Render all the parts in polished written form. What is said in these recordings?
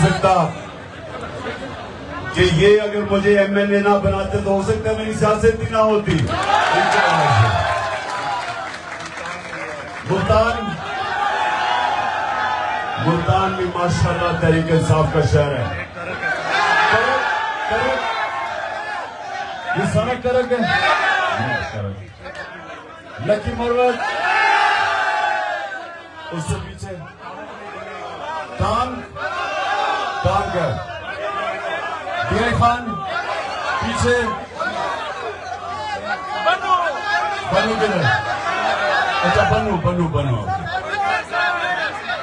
سکتا کہ یہ اگر مجھے ایم ایل اے نہ بناتے تو ہو سکتا ہے میری سیاست ہی نہ ہوتی. ملتان بھی ماشاءاللہ تحریک انصاف کا شہر ہے. یہ سڑک کرک ہے لکی مروت اس سے پیچھے ٹانگ ہے ڈی آئی خان پیچھے بنو کدھر اچھا بنو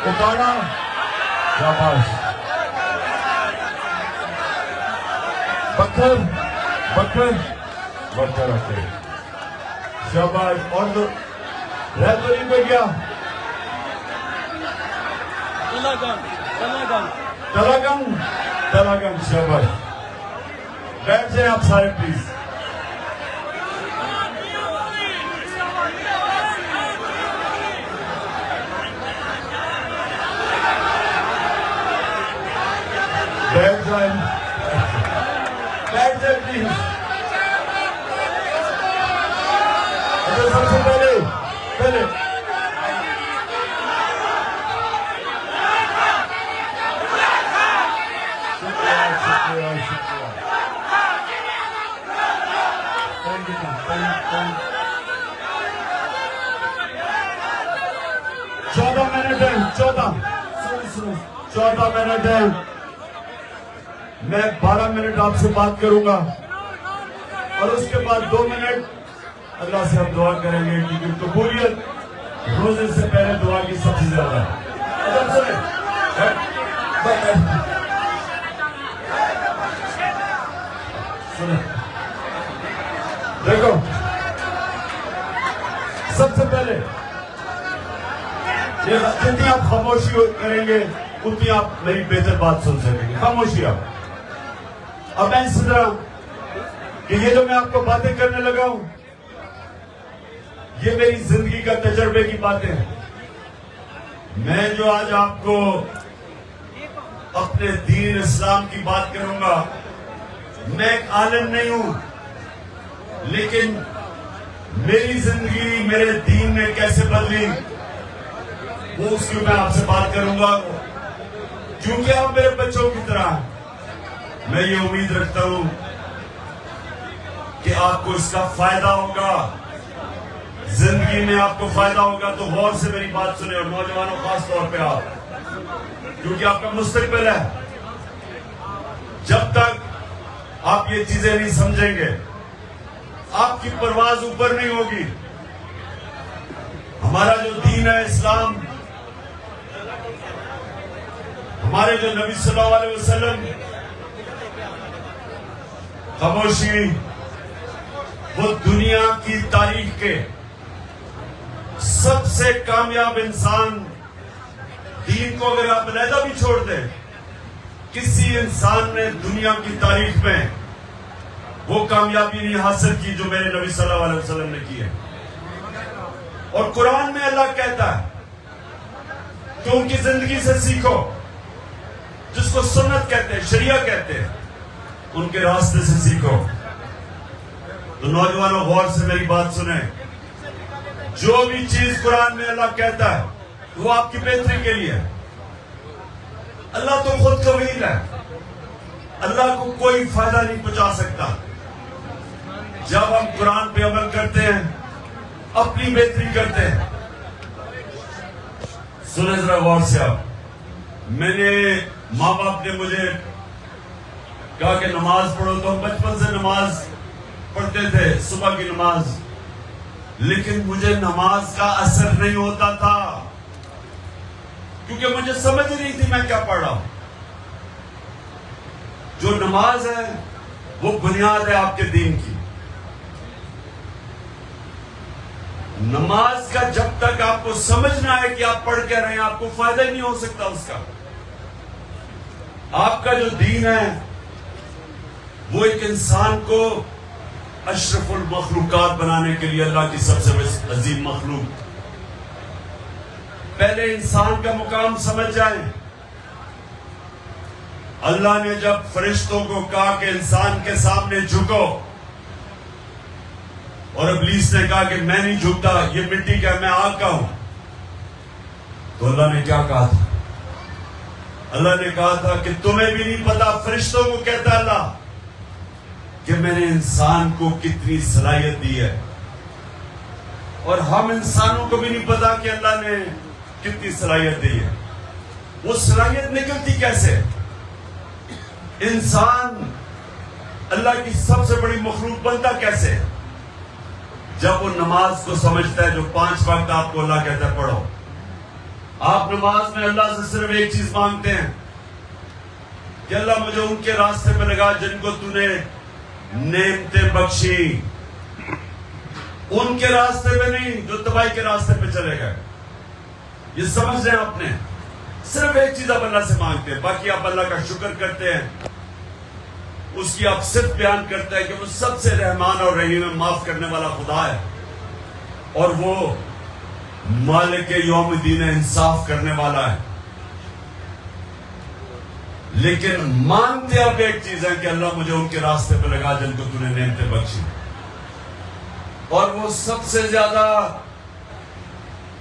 اکاڑا شاباش بکر رکھے شاباش. اور تو رہبری پہ گیا تلاگنگ شاباش. بیٹھ جائیں آپ سارے پلیز. بیٹھ جائیں پلیز. اچھا سب سے پہلے شکریہ 14 منٹ ہے. میں 12 منٹ آپ سے بات کروں گا اور اس کے بعد 2 منٹ اللہ سے ہم دعا کریں گے کیونکہ قبولیت روزے سے پہلے دعا کی سب سے زیادہ ہے. دیکھو سب سے پہلے جتنی آپ خاموشی کریں گے اتنی آپ میری بہتر بات سن سکیں گے. خاموشی آپ. اب میں اس طرح کہ یہ جو میں آپ کو باتیں کرنے لگا ہوں یہ میری زندگی کا تجربے کی باتیں ہیں. میں جو آج آپ کو اپنے دین اسلام کی بات کروں گا میں ایک عالم نہیں ہوں لیکن میری زندگی میرے دین نے کیسے بدلی وہ اس کی میں آپ سے بات کروں گا. کیونکہ آپ میرے بچوں کی طرح میں یہ امید رکھتا ہوں کہ آپ کو اس کا فائدہ ہوگا. زندگی میں آپ کو فائدہ ہوگا تو غور سے میری بات سنیں اور نوجوانوں خاص طور پہ آپ کیونکہ آپ کا مستقبل ہے. جب تک آپ یہ چیزیں نہیں سمجھیں گے آپ کی پرواز اوپر نہیں ہوگی. ہمارا جو دین ہے اسلام ہمارے جو نبی صلی اللہ علیہ وسلم خاموشی وہ دنیا کی تاریخ کے سب سے کامیاب انسان. دین کو اگر آپ علیحدہ بھی چھوڑ دیں کسی انسان نے دنیا کی تاریخ میں وہ کامیابی نہیں حاصل کی جو میرے نبی صلی اللہ علیہ وسلم نے کی ہے. اور قرآن میں اللہ کہتا ہے کہ ان کی زندگی سے سیکھو جس کو سنت کہتے ہیں شریعہ کہتے ہیں ان کے راستے سے سیکھو. تو نوجوانوں غور سے میری بات سنیں. جو بھی چیز قرآن میں اللہ کہتا ہے وہ آپ کی بہتری کے لیے ہے. اللہ تو خود قویل ہے. اللہ کو کوئی فائدہ نہیں پہنچا سکتا. جب ہم قرآن پہ عمل کرتے ہیں اپنی بہتری کرتے ہیں. سنیں ذرا غور سے آپ. میں نے ماں باپ نے مجھے کہا کہ نماز پڑھو تو ہم بچپن سے نماز پڑھتے تھے صبح کی نماز. لیکن مجھے نماز کا اثر نہیں ہوتا تھا کیونکہ مجھے سمجھ نہیں تھی میں کیا پڑھ رہا ہوں. جو نماز ہے وہ بنیاد ہے آپ کے دین کی. نماز کا جب تک آپ کو سمجھنا ہے کہ آپ پڑھ کیا رہے ہیں آپ کو فائدہ ہی نہیں ہو سکتا اس کا. آپ کا جو دین ہے وہ ایک انسان کو اشرف المخلوقات بنانے کے لیے اللہ کی سب سے عظیم مخلوق. پہلے انسان کا مقام سمجھ جائیں اللہ نے جب فرشتوں کو کہا کہ انسان کے سامنے جھکو، اور ابلیس نے کہا کہ میں نہیں جھکتا، یہ مٹی کا میں آگ کا ہوں، تو اللہ نے کیا کہا تھا؟ اللہ نے کہا تھا کہ تمہیں بھی نہیں پتا، فرشتوں کو کہتا اللہ کہ میں نے انسان کو کتنی صلاحیت دی ہے، اور ہم انسانوں کو بھی نہیں پتا کہ اللہ نے کتنی صلاحیت دی ہے۔ وہ صلاحیت نکلتی کیسے؟ انسان اللہ کی سب سے بڑی مخلوق بنتا کیسے؟ جب وہ نماز کو سمجھتا ہے، جو 5 وقت آپ کو اللہ کہتا ہے پڑھو۔ آپ نماز میں اللہ سے صرف ایک چیز مانگتے ہیں کہ اللہ مجھے ان کے راستے پہ لگا جن کو تو نے نعمتیں بخشی، ان کے راستے پہ نہیں جو تباہی کے راستے پہ چلے گئے۔ یہ سمجھ لیں آپ نے، صرف ایک چیز آپ اللہ سے مانگتے ہیں، باقی آپ اللہ کا شکر کرتے ہیں، اس کی آپ صرف بیان کرتے ہیں کہ وہ سب سے رحمان اور رحیم، معاف کرنے والا خدا ہے، اور وہ مالک یوم الدین، انصاف کرنے والا ہے۔ لیکن مانتے آپ ایک چیز ہے کہ اللہ مجھے ان کے راستے پہ لگا جن کو تو نے نعمتیں بخشی، اور وہ سب سے زیادہ،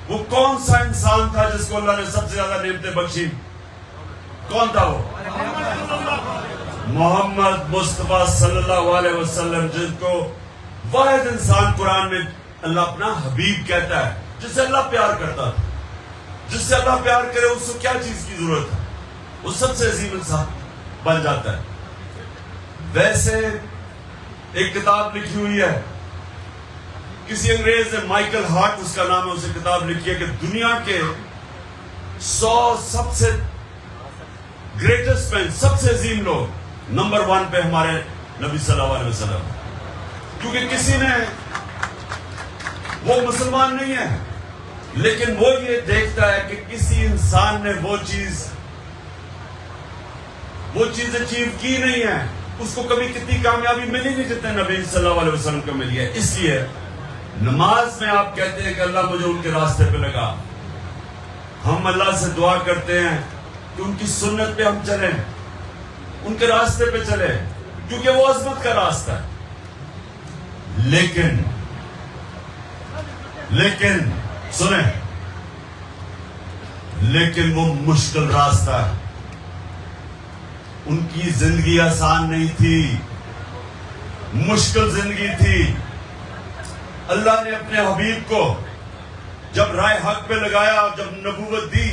وہ کون سا انسان تھا جس کو اللہ نے سب سے زیادہ نعمتیں بخشی؟ کون تھا وہ؟ محمد مصطفیٰ صلی اللہ علیہ وسلم، جن کو واحد انسان قرآن میں اللہ اپنا حبیب کہتا ہے، جس سے اللہ پیار کرتا تھا۔ جس سے اللہ پیار کرے اس کو کیا چیز کی ضرورت ہے؟ وہ سب سے عظیم انسان بن جاتا ہے۔ ویسے ایک کتاب لکھی ہوئی ہے، کسی انگریز نے، مائیکل ہارٹ اس کا نام ہے، اسے کتاب لکھی ہے کہ دنیا کے 100 سب سے گریٹسٹ مین، سب سے عظیم لوگ، نمبر 1 پہ ہمارے نبی صلی اللہ علیہ وسلم، کیونکہ کسی نے، وہ مسلمان نہیں ہے لیکن وہ یہ دیکھتا ہے کہ کسی انسان نے وہ چیز اچیو کی نہیں ہے، اس کو کبھی کتنی کامیابی ملی نہیں جتنے نبی صلی اللہ علیہ وسلم کو ملی ہے۔ اس لیے نماز میں آپ کہتے ہیں کہ اللہ مجھے ان کے راستے پہ لگا، ہم اللہ سے دعا کرتے ہیں کہ ان کی سنت پہ ہم چلیں، ان کے راستے پہ چلیں، کیونکہ وہ عظمت کا راستہ ہے۔ لیکن سنیں، لیکن وہ مشکل راستہ ہے، ان کی زندگی آسان نہیں تھی، مشکل زندگی تھی۔ اللہ نے اپنے حبیب کو جب رائے حق پہ لگایا، جب نبوت دی،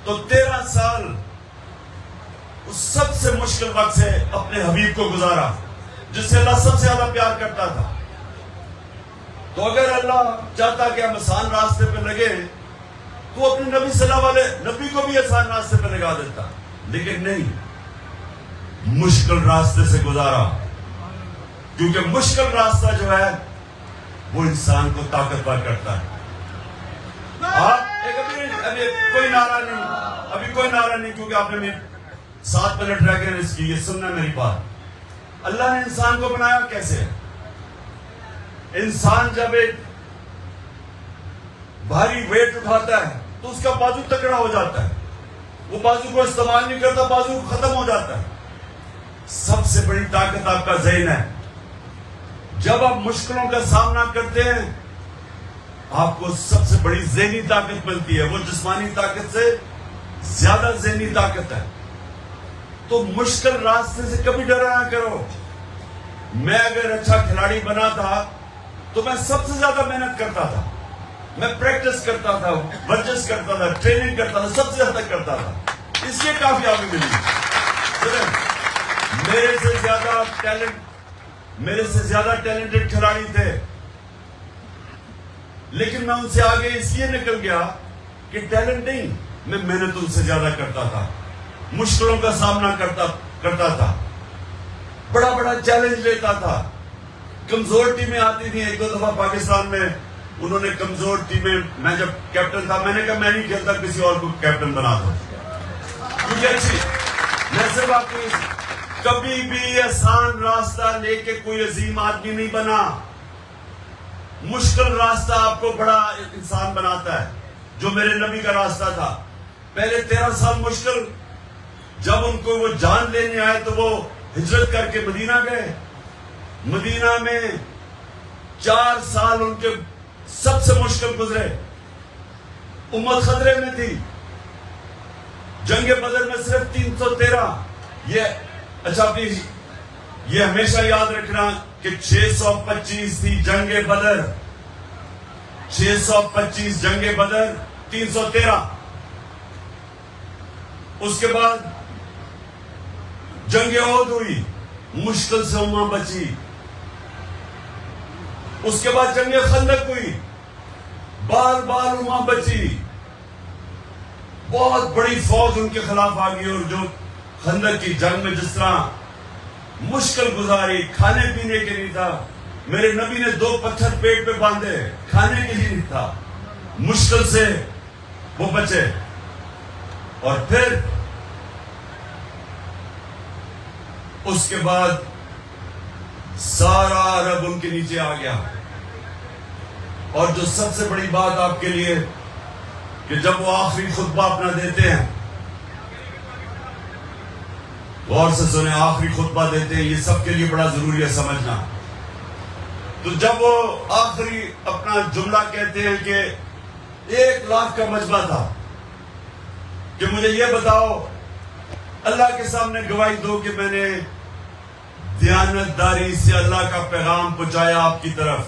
تو 13 سال اس سب سے مشکل وقت سے اپنے حبیب کو گزارا، جس سے اللہ سب سے زیادہ پیار کرتا تھا۔ تو اگر اللہ چاہتا کہ ہم آسان راستے پہ لگے تو اپنے نبی صلی اللہ علیہ نبی کو بھی آسان راستے پہ لگا دیتا، لیکن نہیں، مشکل راستے سے گزارا، کیونکہ مشکل راستہ جو ہے وہ انسان کو طاقتور کرتا ہے۔ ابھی کوئی نعرہ نہیں، کیونکہ آپ نے 7 منٹ رہ گئے اس کی، یہ سننا میری بات۔ اللہ نے انسان کو بنایا کیسے؟ انسان جب ایک بھاری ویٹ اٹھاتا ہے تو اس کا بازو تکڑا ہو جاتا ہے، وہ بازو کو استعمال نہیں کرتا، بازو ختم ہو جاتا ہے۔ سب سے بڑی طاقت آپ کا ذہن ہے۔ جب آپ مشکلوں کا سامنا کرتے ہیں، آپ کو سب سے بڑی ذہنی طاقت ملتی ہے، وہ جسمانی طاقت سے زیادہ ذہنی طاقت ہے۔ تو مشکل راستے سے کبھی ڈرا نہ کرو۔ میں اگر اچھا کھلاڑی بنا تھا تو میں سب سے زیادہ محنت کرتا تھا، میں پریکٹس کرتا تھا، ورزش کرتا تھا، ٹریننگ کرتا تھا، سب سے زیادہ کرتا تھا، اس لیے کامیابی ملی۔ میرے سے زیادہ ٹیلنٹڈ کھلاڑی تھے، لیکن میں ان سے آگے اس لیے نکل گیا کہ ٹیلنٹ نہیں، میں محنت ان سے زیادہ کرتا تھا، مشکلوں کا سامنا کرتا تھا، بڑا بڑا چیلنج لیتا تھا۔ کمزور ٹیمیں آتی تھیں، 1-2 دفعہ پاکستان میں انہوں نے کمزور ٹیمیں، میں جب کیپٹن تھا میں نے کہا میں نہیں کھیلتا، کسی اور کو کیپٹن بنا دو، کیونکہ اچھی میں صرف آپ کو کبھی بھی آسان راستہ لے کے کوئی عظیم آدمی نہیں بنا۔ مشکل راستہ آپ کو بڑا انسان بناتا ہے، جو میرے نبی کا راستہ تھا۔ پہلے 13 سال مشکل، جب ان کو وہ جان لینے آئے تو وہ ہجرت کر کے مدینہ گئے. مدینہ میں 4 سال ان کے سب سے مشکل گزرے. امت خطرے میں تھی. جنگ بدر میں صرف 313. یہ ہمیشہ یاد رکھنا کہ 625 تھی جنگ بدر. 625 جنگ بدر، 313. اس کے بعد جنگ احد ہوئی، مشکل سے امت بچی. اس کے بعد جنگ خندق ہوئی، بار بار امت بچی. بہت بڑی فوج ان کے خلاف آ گئی، اور جو خندق کی جنگ میں جس طرح مشکل گزاری، کھانے پینے کے نہیں تھا. میرے نبی نے 2 پتھر پیٹ پہ باندھے، کھانے کے لیے نہیں تھا. مشکل سے وہ بچے. اور پھر اس کے بعد سارا عرب ان کے نیچے آ گیا. اور جو سب سے بڑی بات آپ کے لیے کہ جب وہ آخری خطبہ اپنا دیتے ہیں، غور سے سنیں، آخری خطبہ دیتے ہیں، یہ سب کے لیے بڑا ضروری ہے سمجھنا. تو جب وہ آخری اپنا جملہ کہتے ہیں کہ 1 لاکھ کا مجمع تھا کہ مجھے یہ بتاؤ، اللہ کے سامنے گواہی دو کہ میں نے دیانتداری سے اللہ کا پیغام پہنچایا آپ کی طرف.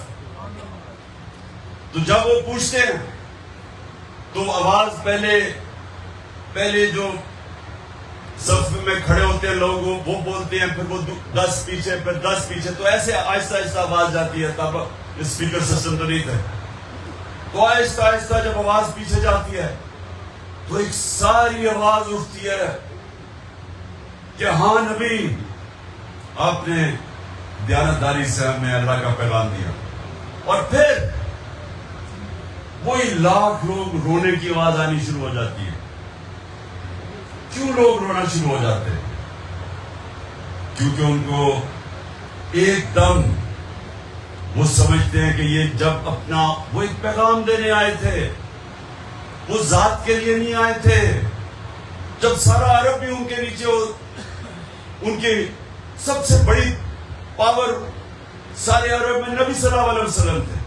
تو جب وہ پوچھتے ہیں تو آواز پہلے جو صف میں کھڑے ہوتے ہیں لوگ وہ بولتے ہیں، پھر وہ 10 پیچھے، پھر 10 پیچھے، تو ایسے آہستہ آہستہ آواز جاتی ہے. تب اسپیکر سسٹم تو نہیں تھا. تو آہستہ آہستہ جب آواز پیچھے جاتی ہے تو ایک ساری آواز اٹھتی ہے کہ ہاں نبی، آپ نے دیانتداری سے ہمیں اللہ کا پیغام دیا. اور پھر وہی لاکھ لوگ رونے کی آواز آنی شروع ہو جاتی ہے. کیوں لوگ رونا شروع ہو جاتے ہیں؟ کیونکہ ان کو ایک دم وہ سمجھتے ہیں کہ یہ جب اپنا وہ ایک پیغام دینے آئے تھے، وہ ذات کے لیے نہیں آئے تھے. جب سارا عرب بھی ان کے نیچے ان کی سب سے بڑی پاور سارے عرب میں نبی صلی اللہ علیہ وسلم تھے،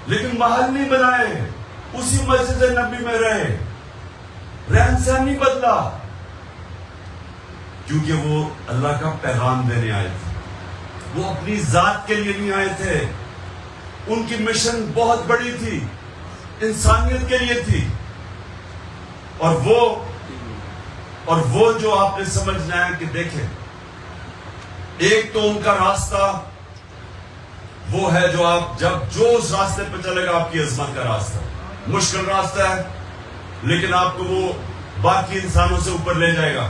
لیکن محل نہیں بنائے، اسی مسجد نبی میں رہے، رہن سہن نہیں بدلا، کیونکہ وہ اللہ کا پیغام دینے آئے تھے. وہ اپنی ذات کے لیے نہیں آئے تھے. ان کی مشن بہت بڑی تھی، انسانیت کے لیے تھی. اور وہ جو آپ نے سمجھنا ہے کہ دیکھیں، ایک تو ان کا راستہ وہ ہے جو اس راستے پہ چلے گا آپ کی عظمت کا راستہ. مشکل راستہ ہے لیکن آپ کو وہ باقی انسانوں سے اوپر لے جائے گا.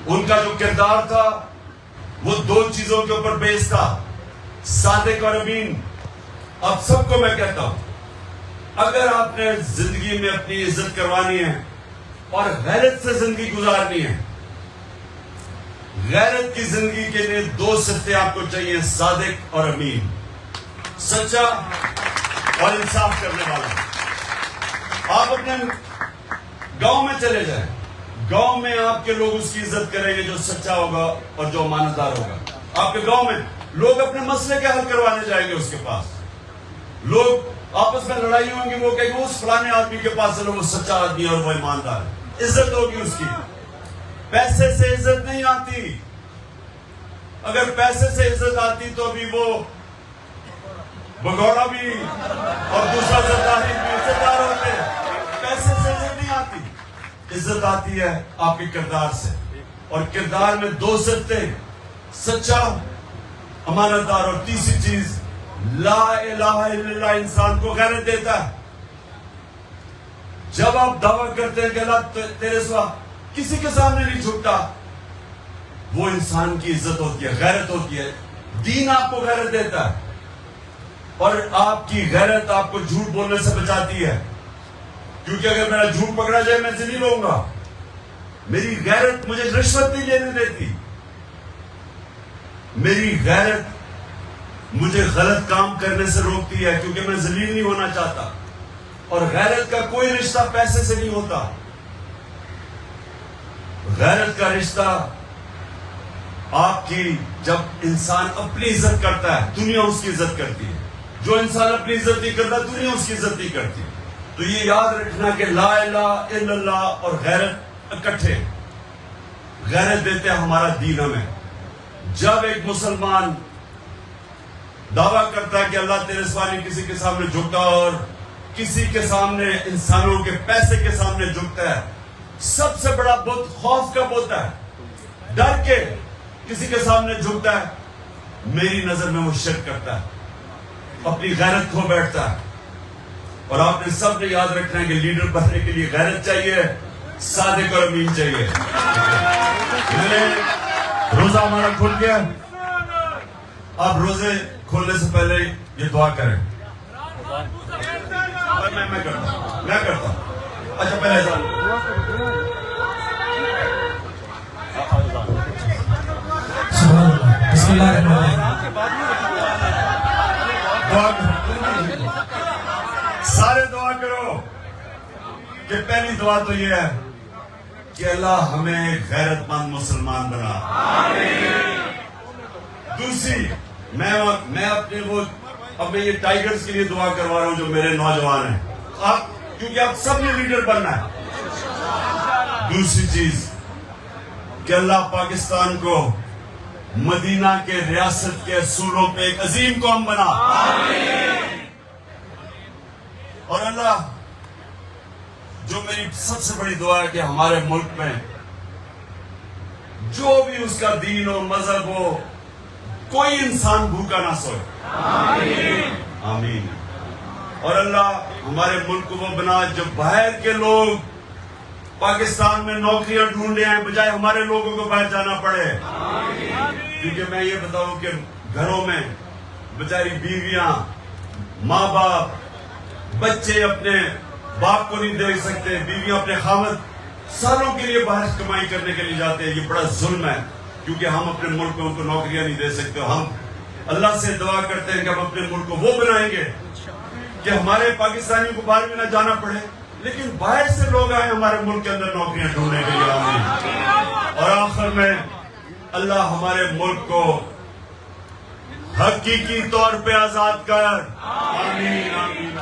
ان کا جو کردار تھا وہ 2 چیزوں کے اوپر بیس تھا، صادق اور امین. اب سب کو میں کہتا ہوں، اگر آپ نے زندگی میں اپنی عزت کروانی ہے اور غیرت سے زندگی گزارنی ہے، غیرت کی زندگی کے لیے 2 صفتیں آپ کو چاہیے، صادق اور امین، سچا اور انصاف کرنے والا. آپ اپنے گاؤں میں چلے جائیں، گاؤں میں آپ کے لوگ اس کی عزت کریں گے جو سچا ہوگا اور جو امانت دار ہوگا. آپ کے گاؤں میں لوگ اپنے مسئلے کے حل کروانے جائیں گے اس کے پاس. لوگ آپس میں لڑائی ہوں گی، وہ کہیں گے اس فلانے آدمی کے پاس چلو، وہ سچا آدمی اور وہ ایماندار ہے. عزت ہوگی اس کی. پیسے سے عزت نہیں آتی. اگر پیسے سے عزت آتی تو ابھی وہ بگوڑا بھی اور دوسرا زرداری بھی عزتدار ہوتے. پیسے سے عزت نہیں آتی. عزت آتی ہے آپ کے کردار سے، اور کردار میں 2 صفتیں، سچا، امانت دار، اور تیسری چیز لا الہ الا اللہ انسان کو غیرت دیتا ہے. جب آپ دعویٰ کرتے ہیں کہ اللہ تیرے سوا کسی کے سامنے نہیں جھکتا، وہ انسان کی عزت ہوتی ہے، غیرت ہوتی ہے. دین آپ کو غیرت دیتا ہے، اور آپ کی غیرت آپ کو جھوٹ بولنے سے بچاتی ہے. کیونکہ اگر میرا جھوٹ پکڑا جائے میں سے نہیں لوں گا. میری غیرت مجھے رشوت نہیں لینے دیتی. میری غیرت مجھے غلط کام کرنے سے روکتی ہے، کیونکہ میں ذلیل نہیں ہونا چاہتا. اور غیرت کا کوئی رشتہ پیسے سے نہیں ہوتا. غیرت کا رشتہ آپ کی، جب انسان اپنی عزت کرتا ہے دنیا اس کی عزت کرتی ہے، جو انسان اپنی عزت نہیں کرتا دنیا اس کی عزت نہیں کرتی. تو یہ یاد رکھنا کہ لا الہ الا اللہ اور غیرت اکٹھے غیرت دیتے ہیں ہمارا دین ہمیں. جب ایک مسلمان دعویٰ کرتا ہے کہ اللہ تیرے سوا نہیں کسی کے سامنے جھکتا اور کسی کے سامنے انسانوں کے پیسے کے سامنے جھکتا ہے، سب سے بڑا بت خوف کا بت ہے، ڈر کے کسی کے سامنے جھکتا ہے، میری نظر میں وہ شرک کرتا ہے، اپنی غیرت کھو بیٹھتا ہے. اور آپ نے سب نے یاد رکھنا ہے کہ لیڈر بننے کے لیے غیرت چاہیے، صادق اور امین چاہیے. روزہ ہمارا کھل گیا، اب روزے کھولنے سے پہلے یہ دعا کریں. میں کرتا ہوں. اچھا پہلے بسم اللہ الرحمن الرحیم. سارے دعا کرو کہ پہلی دعا تو یہ ہے کہ اللہ ہمیں غیرت مند مسلمان بنا. دوسری میں اپنے وہ اب میں یہ ٹائیگرز کے لیے دعا کروا رہا ہوں جو میرے نوجوان ہیں، آپ کیونکہ آپ سب نے لیڈر بننا ہے. دوسری چیز کہ اللہ پاکستان کو مدینہ کے ریاست کے اصولوں پہ ایک عظیم قوم بنا. اور اللہ جو میری سب سے بڑی دعا ہے کہ ہمارے ملک میں جو بھی اس کا دین و مذہب ہو کوئی انسان بھوکا نہ سوئے. آمین. اور اللہ ہمارے ملک کو وہ بنا جو باہر کے لوگ پاکستان میں نوکریاں ڈھونڈے ہیں بجائے ہمارے لوگوں کو باہر جانا پڑے. کیونکہ میں یہ بتاؤں کہ گھروں میں بیچاری بیویاں، ماں باپ، بچے اپنے باپ کو نہیں دیکھ سکتے، بیویاں اپنے خاوند سالوں کے لیے باہر کمائی کرنے کے لیے جاتے ہیں. یہ بڑا ظلم ہے کیونکہ ہم اپنے ملک میں ان کو نوکریاں نہیں دے سکتے. ہم اللہ سے دعا کرتے ہیں کہ ہم اپنے ملک کو وہ بنائیں گے کہ ہمارے پاکستانیوں کو باہر بھی نہ جانا پڑے لیکن باہر سے لوگ آئے ہمارے ملک کے اندر نوکریاں ڈھونڈنے کے لیے. آمین. اور آخر میں اللہ ہمارے ملک کو حقیقی طور پہ آزاد کر. آمین آمین.